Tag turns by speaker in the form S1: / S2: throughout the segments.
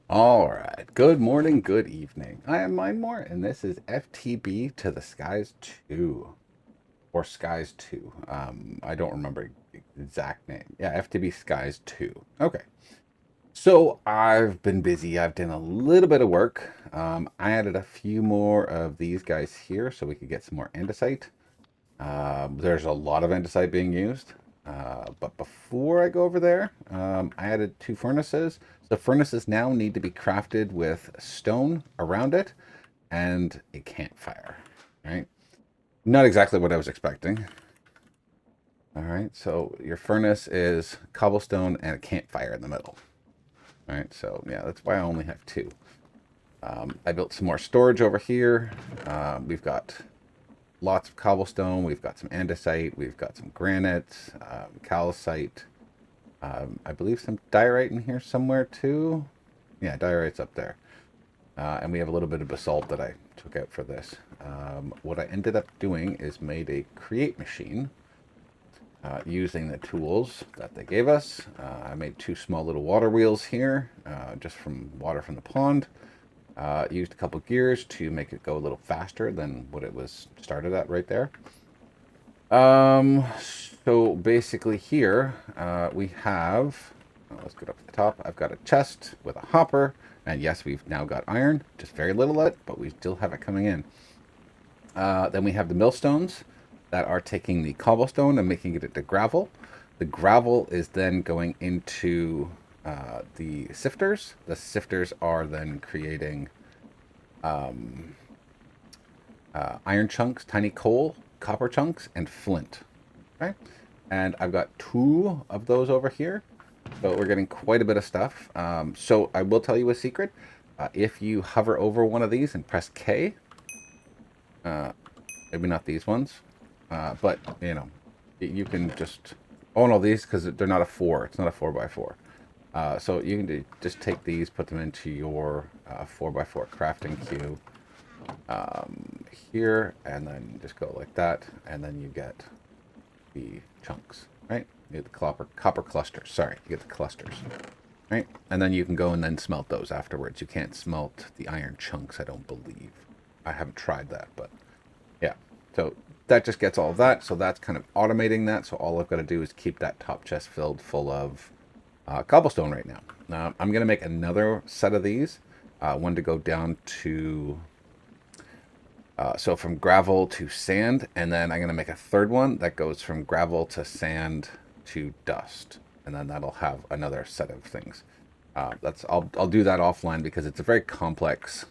S1: All right. Good morning, good evening. I am Mindmore, and this is FTB to the Skies 2 or Skies 2. I don't remember the exact name. Yeah, FTB Skies 2. Okay. So I've been busy. I've done a little bit of work. I added a few more of these guys here so we could get some more andesite. There's a lot of andesite being used. But before I go over there, I added two furnaces. So furnaces now need to be crafted with stone around it and a campfire, right? Not exactly what I was expecting. All right, so your furnace is cobblestone and a campfire in the middle. All right, so yeah, that's why I only have two. I built some more storage over here. We've got lots of cobblestone. We've got some andesite. We've got some granite, calcite. I believe some diorite in here somewhere too. Yeah, diorite's up there. And we have a little bit of basalt that I took out for this. What I ended up doing is made a create machine using the tools that they gave us. I made two small little water wheels here, just from water from the pond. Used a couple gears to make it go a little faster than what it was started at right there. Um, so basically here, we have, let's get up to the top. I've got a chest with a hopper, and yes, we've now got iron, just very little of it, but we still have it coming in. Then we have the millstones that are taking the cobblestone and making it into gravel. The gravel is then going into the sifters. The sifters are then creating iron chunks, tiny coal, copper chunks, and flint. Right? And I've got two of those over here. So we're getting quite a bit of stuff. So I will tell you a secret. If you hover over one of these and press K, uh, maybe not these ones, but you know, you can just, oh no, these, because they're not a four. It's not a 4x4. So you can just take these, put them into your 4x4 crafting queue here, and then just go like that, and then you get the chunks, right? You get the copper clusters. Sorry, you get the clusters, right? And then you can go and then smelt those afterwards. You can't smelt the iron chunks, I don't believe. I haven't tried that, but yeah. So that just gets all of that. So that's kind of automating that. So all I've got to do is keep that top chest filled full of cobblestone right now. Now I'm going to make another set of these. One to go down to so from gravel to sand, and then I'm going to make a third one that goes from gravel to sand to dust, and then that'll have another set of things. I'll do that offline because it's a very complex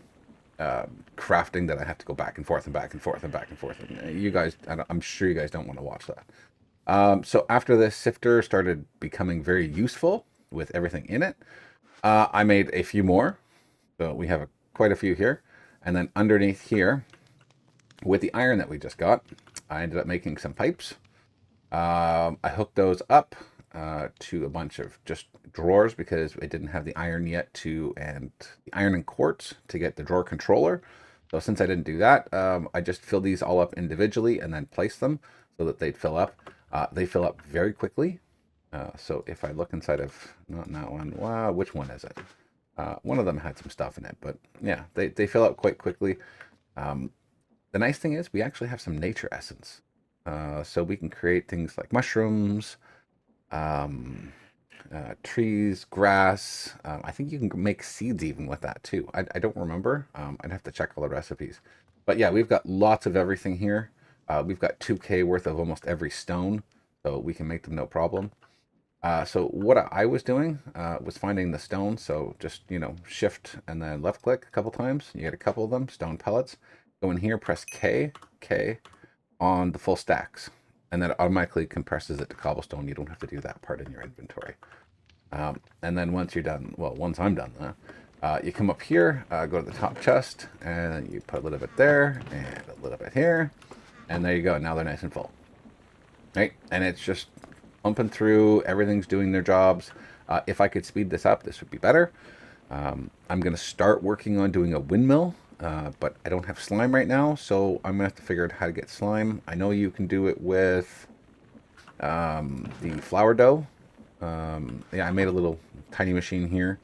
S1: crafting that I have to go back and forth and back and forth and back and forth. And you guys, I'm sure you guys don't want to watch that. So after this sifter started becoming very useful with everything in it, I made a few more. So we have quite a few here, and then underneath here with the iron that we just got, I ended up making some pipes. I hooked those up to a bunch of just drawers because I didn't have the iron yet and the iron and quartz to get the drawer controller. So since I didn't do that, I just filled these all up individually and then placed them so that they'd fill up. They fill up very quickly. So if I look inside of, not that one, wow, which one is it? One of them had some stuff in it, but yeah, they fill up quite quickly. Um, the nice thing is we actually have some nature essence. So we can create things like mushrooms, um, trees, grass. I think you can make seeds even with that too. I don't remember. I'd have to check all the recipes. But yeah, we've got lots of everything here. We've got 2K worth of almost every stone, so we can make them no problem. So what I was doing was finding the stone. So just, shift and then left click a couple times. You get a couple of them, stone pellets. Go in here, press K on the full stacks. And then it automatically compresses it to cobblestone. You don't have to do that part in your inventory. And then once you're done, well, once I'm done, you come up here, go to the top chest, and you put a little bit there and a little bit here. And there you go. Now they're nice and full. Right? And it's just pumping through. Everything's doing their jobs. If I could speed this up, this would be better. I'm going to start working on doing a windmill, but I don't have slime right now, so I'm going to have to figure out how to get slime. I know you can do it with the flour dough. Yeah, I made a little tiny machine here.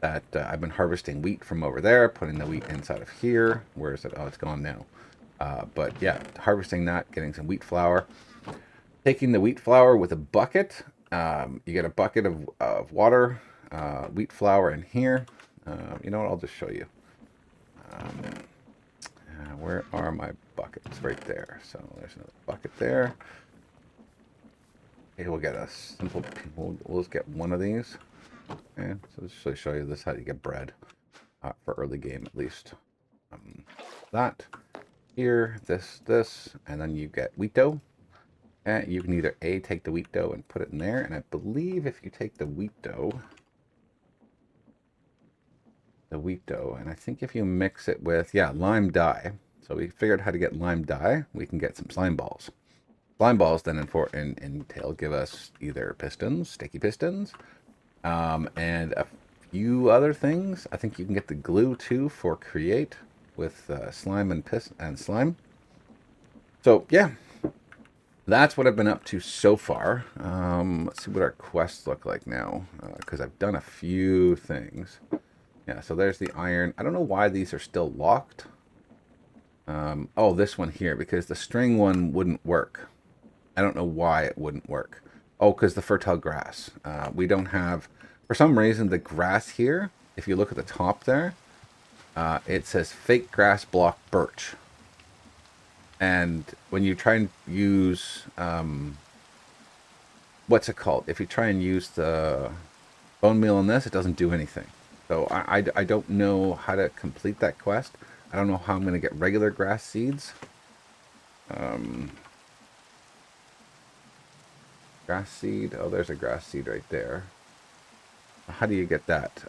S1: that I've been harvesting wheat from over there, putting the wheat inside of here. Where is it? Oh, it's gone now. But yeah, harvesting that, getting some wheat flour, taking the wheat flour with a bucket. You get a bucket of water, wheat flour in here. You know what? I'll just show you. Where are my buckets? Right there. So there's another bucket there. Okay, we'll get a simple. We'll just get one of these. Okay, so just to show you this how you get bread for early game at least. That here, this, and then you get wheat dough. And you can either take the wheat dough and put it in there, and I believe if you take the wheat dough, and I think if you mix it with, lime dye. So we figured how to get lime dye. We can get some slime balls. Slime balls then in tail give us either pistons, sticky pistons, and a few other things. I think you can get the glue too for create with slime and slime. So yeah, that's what I've been up to so far. Let's see what our quests look like now, because I've done a few things. Yeah, so there's the iron. I don't know why these are still locked. Oh, this one here, because the string one wouldn't work. I don't know why it wouldn't work. Oh, because the fertile grass. We don't have, for some reason, the grass here, if you look at the top there, it says fake grass block birch. And when you try and use, what's it called? If you try and use the bone meal on this, it doesn't do anything. So I don't know how to complete that quest. I don't know how I'm going to get regular grass seeds. Grass seed. Oh, there's a grass seed right there. How do you get that?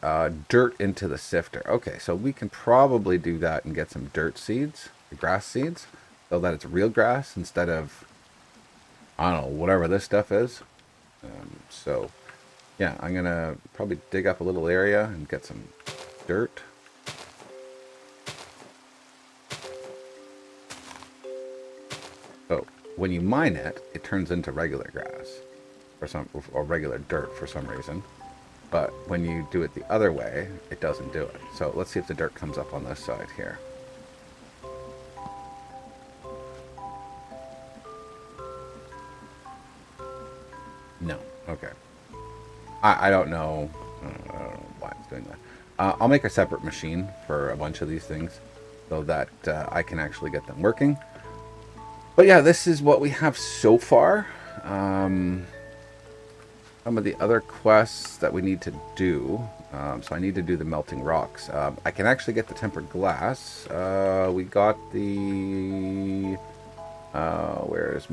S1: Dirt into the sifter. Okay, so we can probably do that and get some dirt seeds, grass seeds, so that it's real grass instead of, I don't know, whatever this stuff is. So, yeah, I'm going to probably dig up a little area and get some dirt. So, when you mine it, it turns into regular grass or regular dirt for some reason. But when you do it the other way, it doesn't do it. So let's see if the dirt comes up on this side here. No. Okay. I don't know. I don't know why it's doing that. I'll make a separate machine for a bunch of these things so that I can actually get them working. But yeah, this is what we have so far. Some of the other quests that we need to do. So I need to do the melting rocks. I can actually get the tempered glass. We got the... where is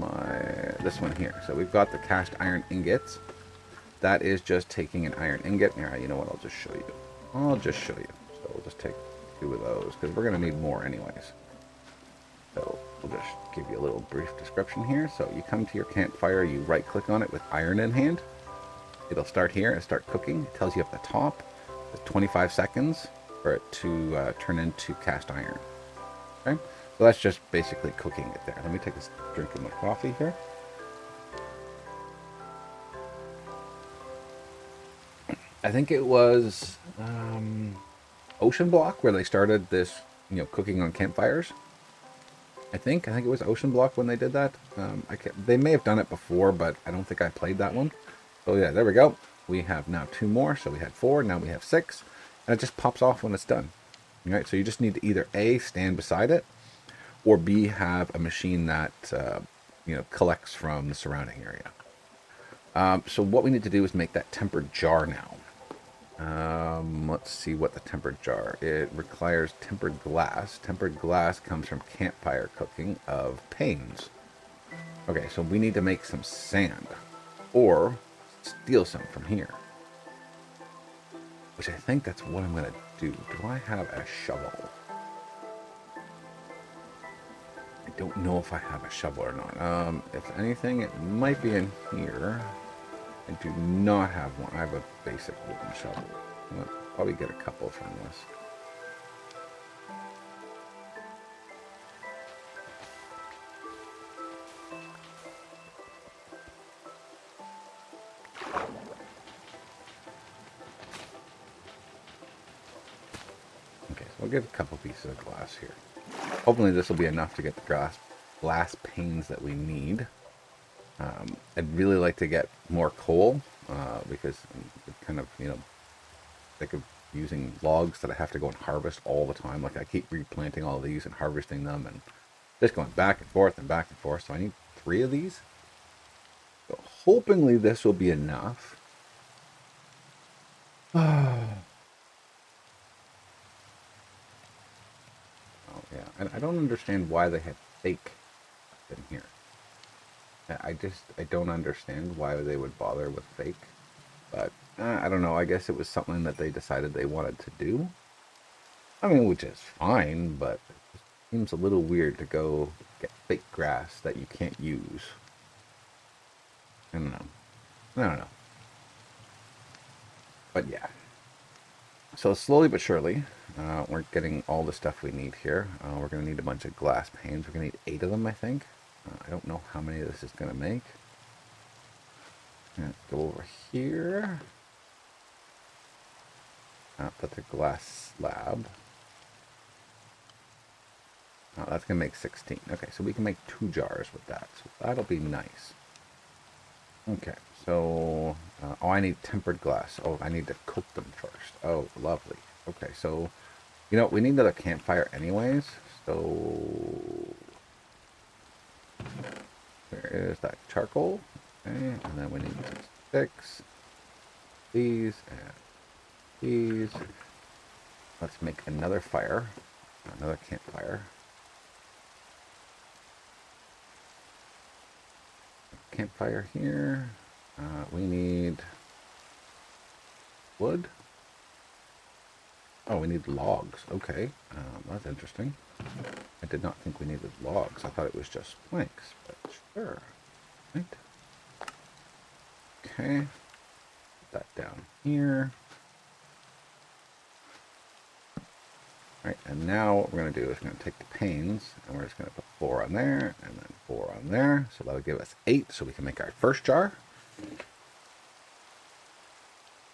S1: this one here. So we've got the cast iron ingots. That is just taking an iron ingot. Here, you know what? I'll just show you. So we'll just take 2 of those because we're going to need more anyways. So we'll just give you a little brief description here. So you come to your campfire, you right click on it with iron in hand. It'll start here and start cooking. It tells you at the top, it's 25 seconds for it to turn into cast iron. Okay, so that's just basically cooking it there. Let me take a drink of my coffee here. I think it was Ocean Block where they started this, cooking on campfires. I think it was Ocean Block when they did that. They may have done it before, but I don't think I played that one. So yeah, there we go. We have now 2 more. So we had 4, now we have 6. And it just pops off when it's done. All right, so you just need to either A, stand beside it, or B, have a machine that, collects from the surrounding area. So what we need to do is make that tempered jar now. Let's see what the tempered jar. It requires tempered glass. Tempered glass comes from campfire cooking of panes. Okay, so we need to make some sand. Or steal some from here. Which I think that's what I'm going to do. Do I have a shovel? I don't know if I have a shovel or not. If anything, it might be in here. I do not have one. I have a basic wooden shovel. I'll probably get a couple from this. we'll get a couple pieces of glass here. Hopefully this will be enough to get the glass panes that we need. I'd really like to get more coal because I'm kind of, sick of using logs that I have to go and harvest all the time. Like I keep replanting all of these and harvesting them and just going back and forth and back and forth. So I need 3 of these. So hopefully this will be enough. Oh yeah, and I don't understand why they had fake in here. I don't understand why they would bother with fake, but I don't know. I guess it was something that they decided they wanted to do. I mean, which is fine, but it seems a little weird to go get fake grass that you can't use. I don't know. I don't know. But yeah. So slowly but surely, we're getting all the stuff we need here. We're going to need a bunch of glass panes. We're going to need 8 of them, I think. I don't know how many this is going to make. Go over here. Put the glass slab. That's going to make 16. Okay, so we can make 2 jars with that. So that'll be nice. Okay, so... oh, I need tempered glass. Oh, I need to cook them first. Oh, lovely. Okay, so... we need another campfire anyways. So... there is that charcoal. Okay, and then we need 6. These and these. Let's make another fire. Another campfire. Campfire here. We need wood. Oh, we need logs. Okay, that's interesting. I did not think we needed logs. I thought it was just planks, but sure. Right. Okay. Put that down here. All right, and now what we're going to do is we're going to take the panes and we're just going to put 4 on there and then 4 on there. So that'll give us 8 so we can make our first jar.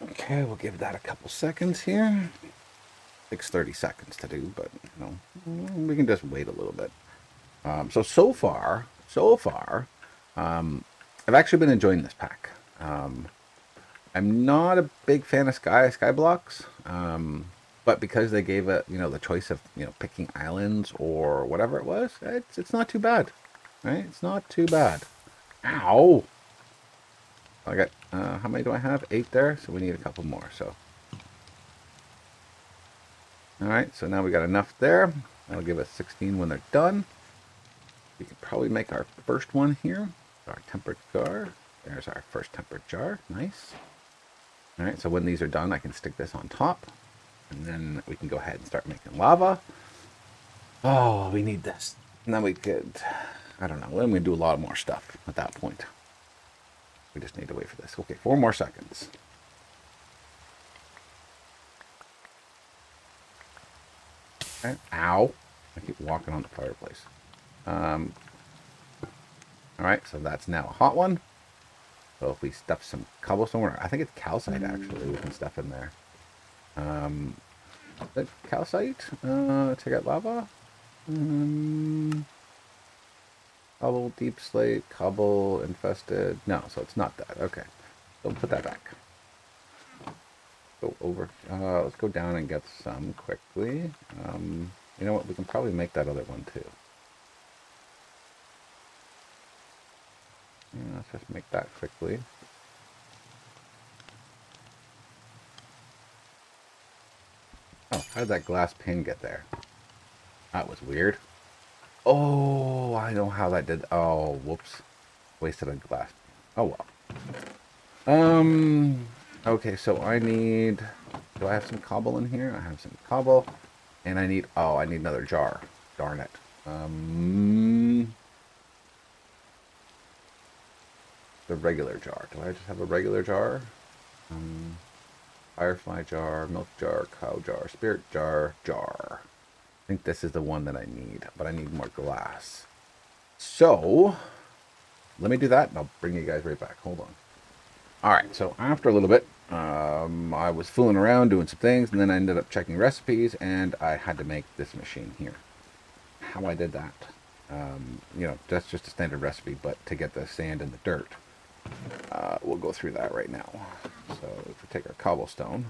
S1: Okay, we'll give that a couple seconds here. Takes 30 seconds to do, but we can just wait a little bit. So far, I've actually been enjoying this pack. I'm not a big fan of sky blocks, but because they gave it, the choice of picking islands or whatever it was, it's not too bad, right? It's not too bad. Ow! I got how many do I have? 8 there, so we need a couple more. So, all right, so now we got enough there. That'll give us 16 when they're done. We could probably make our first one here. Our tempered jar. There's our first tempered jar. Nice. All right, so when these are done, I can stick this on top. And then we can go ahead and start making lava. Oh, we need this. And then we could, I don't know, then we do a lot more stuff at that point. We just need to wait for this. Okay, 4 more seconds. Okay. Ow. I keep walking on the fireplace. All right, so that's now a hot one. So if we stuff some cobblestone, or I think it's calcite actually, we can stuff in there. The calcite, take out lava. Cobble, deep slate, cobble, infested. No, so it's not that. Okay, so put that back. Go over. Let's go down and get some quickly. You know what? We can probably make that other one too. Yeah, let's just make that quickly. Oh, how did that glass pane get there? That was weird. Oh, I know how that did. Oh, whoops. Wasted a glass. Oh, well. Okay, so I need... Do I have some cobble in here? I have some cobble. And I need... Oh, I need another jar. Darn it. The regular jar. Do I just have a regular jar? Firefly jar, milk jar, cow jar, spirit jar, jar. I think this is the one that I need, but I need more glass. So, let me do that and I'll bring you guys right back. Hold on. All right, so after a little bit, I was fooling around doing some things, and then I ended up checking recipes, and I had to make this machine here. How I did that, that's just a standard recipe, but to get the sand and the dirt, we'll go through that right now. So if we take our cobblestone,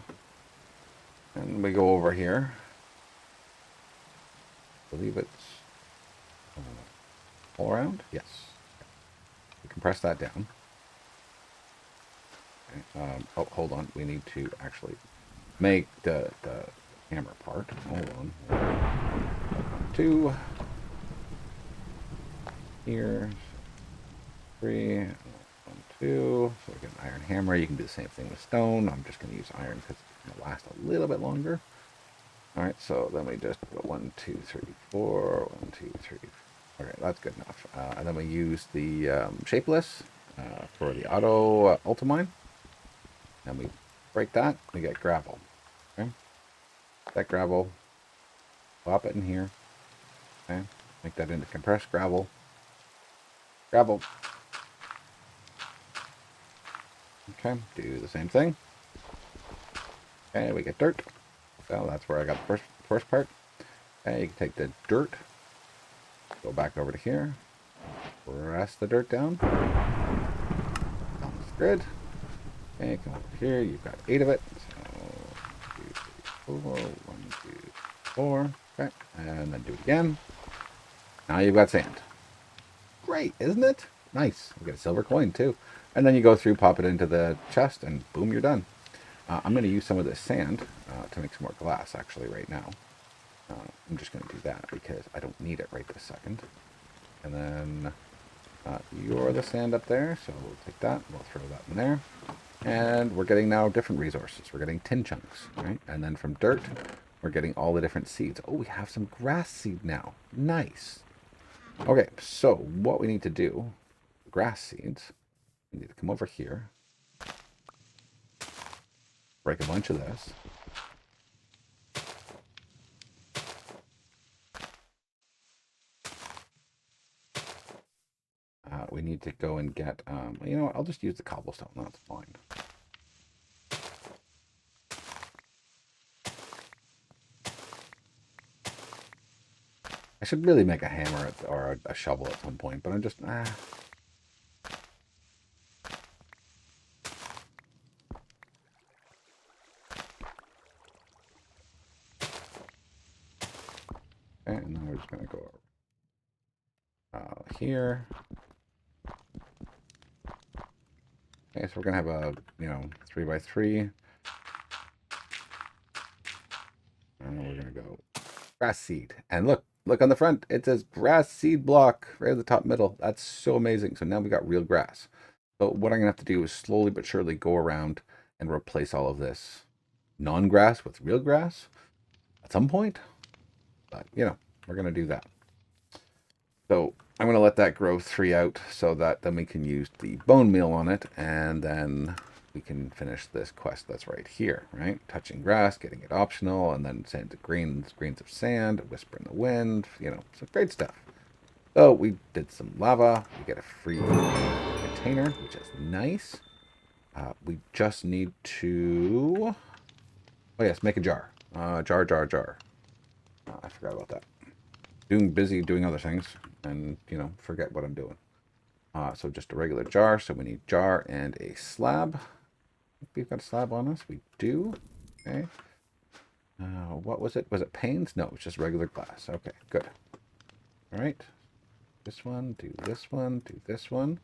S1: and we go over here, I believe it's all around. Yes, we compress that down. Okay. Oh, hold on. We need to actually make the hammer part. Hold on. 2 here, 3, 1, 2. So we get an iron hammer. You can do the same thing with stone. I'm just going to use iron because it's going to last a little bit longer. All right, so then we just go 1, 2, 3, 4. 1, 2, 3. Okay, that's good enough. And then we use the shapeless for the auto ultimine. And we break that, we get gravel. Okay, that gravel, pop it in here. Okay, make that into compressed gravel. Gravel. Okay, do the same thing. Okay, we get dirt. So that's where I got the first part. Okay, you can take the dirt, go back over to here, press the dirt down. Sounds good. Okay, come over here. You've got 8 of it. So 1, 2, 3, 4. 1, 2, 4. Okay, and then do it again. Now you've got sand. Great, isn't it? Nice. You get a silver coin too. And then you go through, pop it into the chest, and boom, you're done. I'm going to use some of this sand to make some more glass, actually, right now. I'm just going to do that because I don't need it right this second. And then you're the sand up there, so we'll take that. We'll throw that in there. And we're getting now different resources. We're getting tin chunks, right? And then from dirt, we're getting all the different seeds. Oh, we have some grass seed now. Nice. Okay, so what we need to do, grass seeds, we need to come over here, break a bunch of this. We need to go and get, you know what, I'll just use the cobblestone, that's fine. I should really make a hammer or a shovel at some point, but I'm just, Okay, and then we're just going to go here. Okay, so we're going to have a, 3x3. And we're going to go grass seed. And look on the front. It says grass seed block right at the top middle. That's so amazing. So now we got real grass. So what I'm going to have to do is slowly but surely go around and replace all of this non-grass with real grass at some point. But, we're going to do that. So I'm going to let that grow 3 out so that then we can use the bone meal on it, and then we can finish this quest that's right here, right? Touching grass, getting it optional, and then sand to grains of sand, whisper in the wind, some great stuff. So we did some lava. We get a free container, which is nice. We just need to, oh yes, make a jar. Jar. I forgot about that. Busy doing other things, and forget what I'm doing. So just a regular jar. So we need jar and a slab. We've got a slab on us. We do. Okay. What was it? Was it panes? No, it's just regular glass. Okay, good. All right. This one, do this one, do this one.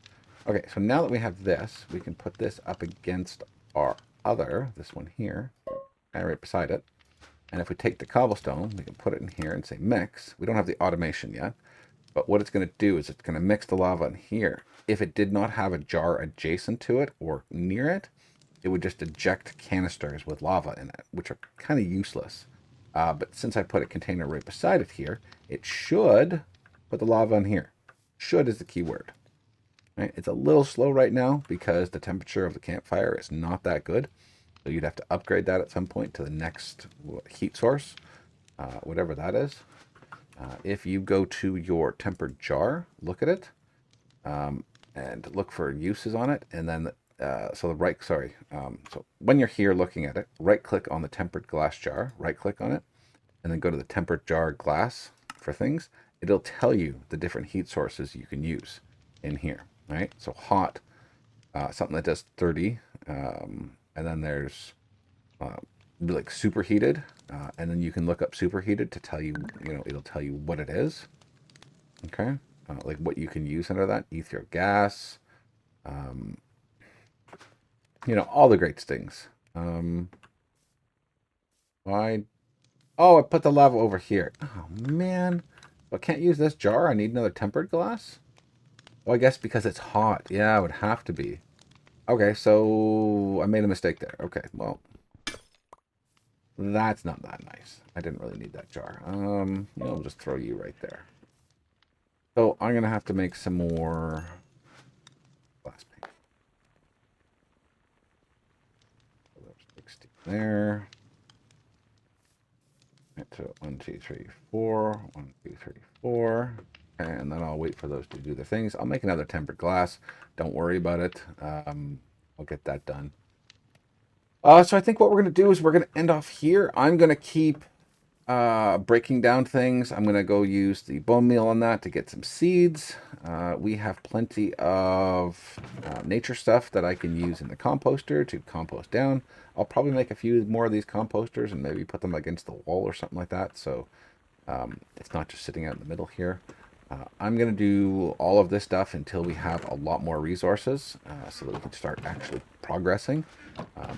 S1: Okay, so now that we have this, we can put this up against our this one here, right beside it. And if we take the cobblestone, we can put it in here and say mix. We don't have the automation yet, but what it's going to do is it's going to mix the lava in here. If it did not have a jar adjacent to it or near it, it would just eject canisters with lava in it, which are kind of useless. But since I put a container right beside it here, it should put the lava in here. Should is the key word. Right? It's a little slow right now because the temperature of the campfire is not that good. So you'd have to upgrade that at some point to the next heat source, whatever that is. If you go to your tempered jar, look at it, and look for uses on it, and then so when you're here looking at it, right click on the tempered glass jar, right click on it, and then go to the tempered jar glass for things. It'll tell you the different heat sources you can use in here, right? So hot, something that does 30, and then there's like superheated, and then you can look up superheated to tell you, it'll tell you what it is, okay? Like what you can use under that, ether gas, all the great things. Why? Oh, I put the lava over here. Oh, man. I can't use this jar. I need another tempered glass? Well, I guess because it's hot. Yeah, it would have to be. Okay, so I made a mistake there. Okay, well, that's not that nice. I didn't really need that jar. I'll just throw you right there. So I'm going to have to make some more glass paint. So there's 60 there. So 1, 2, 3, 4. 1, 2, 3, 4. And then I'll wait for those to do their things. I'll make another tempered glass. Don't worry about it. I'll get that done. So I think what we're going to do is we're going to end off here. I'm going to keep breaking down things. I'm going to go use the bone meal on that to get some seeds. We have plenty of nature stuff that I can use in the composter to compost down. I'll probably make a few more of these composters and maybe put them against the wall or something like that. So it's not just sitting out in the middle here. I'm going to do all of this stuff until we have a lot more resources so that we can start actually progressing.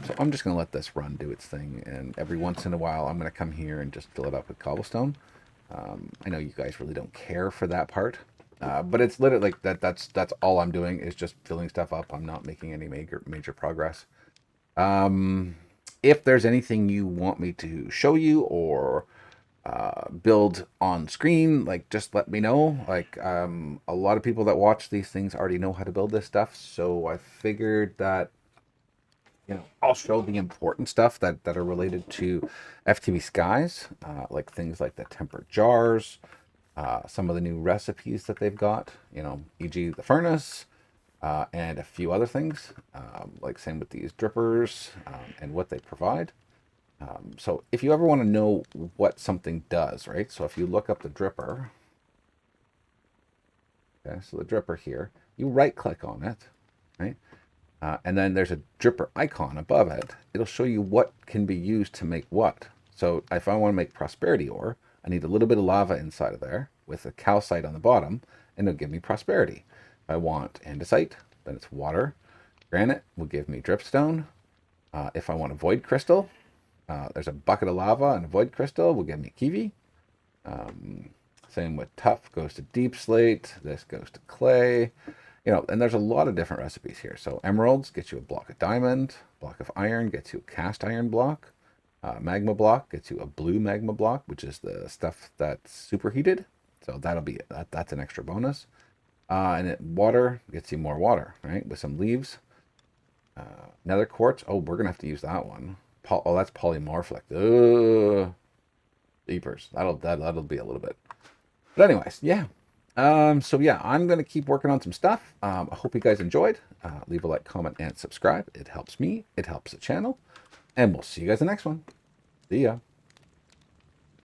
S1: So I'm just going to let this run do its thing. And every once in a while, I'm going to come here and just fill it up with cobblestone. I know you guys really don't care for that part. But it's literally like that's all I'm doing is just filling stuff up. I'm not making any major progress. If there's anything you want me to show you or build on screen, like just let me know. Like a lot of people that watch these things already know how to build this stuff, so I figured that I'll show the important stuff that are related to FTB Skies, like things like the tempered jars, some of the new recipes that they've got, e.g. the furnace, and a few other things, like same with these drippers and what they provide. So if you ever want to know what something does, right? So if you look up the dripper, okay, so the dripper here, you right click on it, right? And then there's a dripper icon above it. It'll show you what can be used to make what. So if I want to make prosperity ore, I need a little bit of lava inside of there with a calcite on the bottom, and it'll give me prosperity. If I want andesite, then it's water. Granite will give me dripstone. If I want a void crystal, there's a bucket of lava and a void crystal will give me kiwi. Same with tough goes to deep slate. This goes to clay. And there's a lot of different recipes here. So emeralds gets you a block of diamond. Block of iron gets you a cast iron block. Magma block gets you a blue magma block, which is the stuff that's superheated. So that's an extra bonus. And water gets you more water, right? With some leaves. Nether quartz. Oh, we're gonna have to use that one. That's polymorphic. Deepers. That'll be a little bit. But anyways, yeah. So yeah, I'm gonna keep working on some stuff. I hope you guys enjoyed. Leave a like, comment, and subscribe. It helps me. It helps the channel. And we'll see you guys in the next one. See ya.